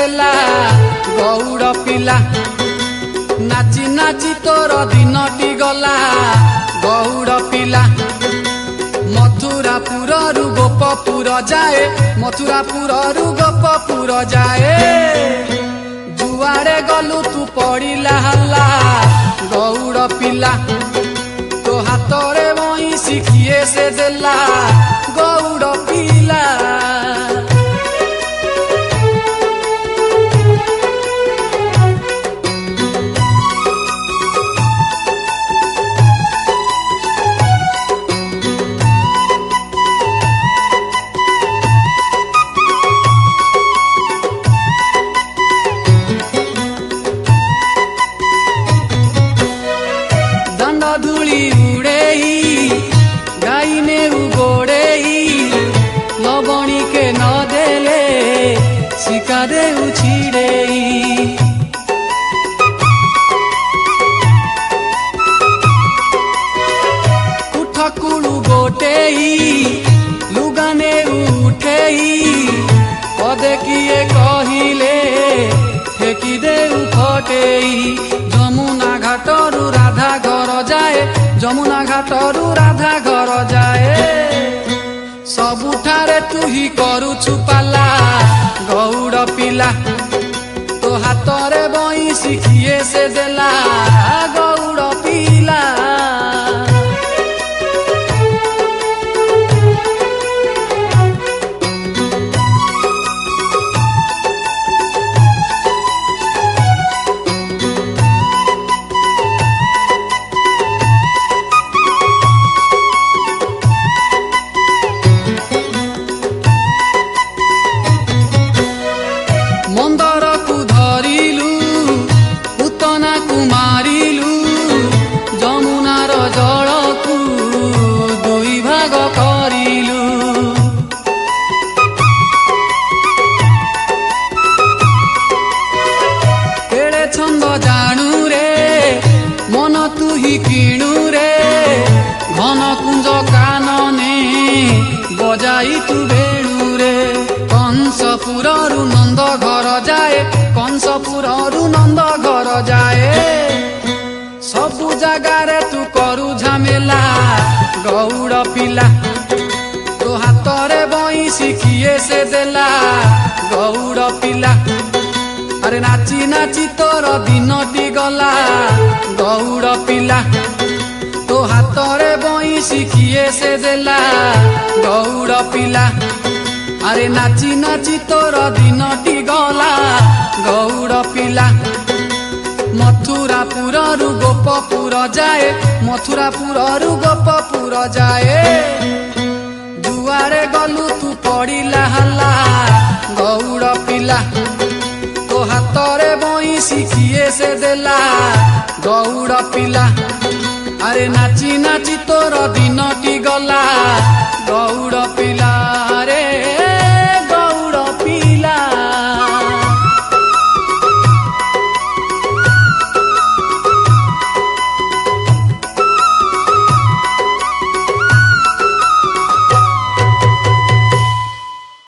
देला गौड़ पिला नाची नाची तोर दिनटी गला गौड़ पिला मथुरापुर गोपपुर जाए मथुरापुर गोपपुर जाए जुआड़े गलु तू पड़िला हल्ला गौड़ पिला तो हाथरे बईसी किए से देला गौड़ पिला धूली उड़ेई गाईने उगोड़ेई लवणी के न देले शिकारे उछिड़ेई उठकुलु गोटेई लुगाने उठेई पदे किए कहिले फेकी दे उठटेई जमुना घाटरू राधा घर जाए जमुना घाटरू राधा घर जाए सबुठारे तू ही करुछु पाला गौड़ पिला तो हाथरे बईसी किए से देला गौड़ पिला मंदर को धरिलु पूतना को मारिलु जमुनार जल को दुई भाग करिलु केड़े छंद जानू रे मन तू ही किणु रे घन कुंज कानने बजाई तू बेणु रे कंसपुरु नंद घर जाए कंसपुरु नंद घर जाए सबु जगारे तू करू झमेला गौड़ पिला तो हाथरे बईसी किए से देला गौड़ पिला अरे नाची नाची तोर दिनटी गला गौड़ पिला तो हाथरे बईसी किए से देला गौड़ पिला अरे नाची नाची तोर दिनटी गला गौड़ पिला मथुरापुर गोपपुर जाए मथुरापुर गोपपुर जाए जुआड़े गलु तू पड़िला हल्ला गौड़ पिला तो हाथरे बईसी किए से देला गौड़ पिला अरे नाची नाची तोर दिनटी गला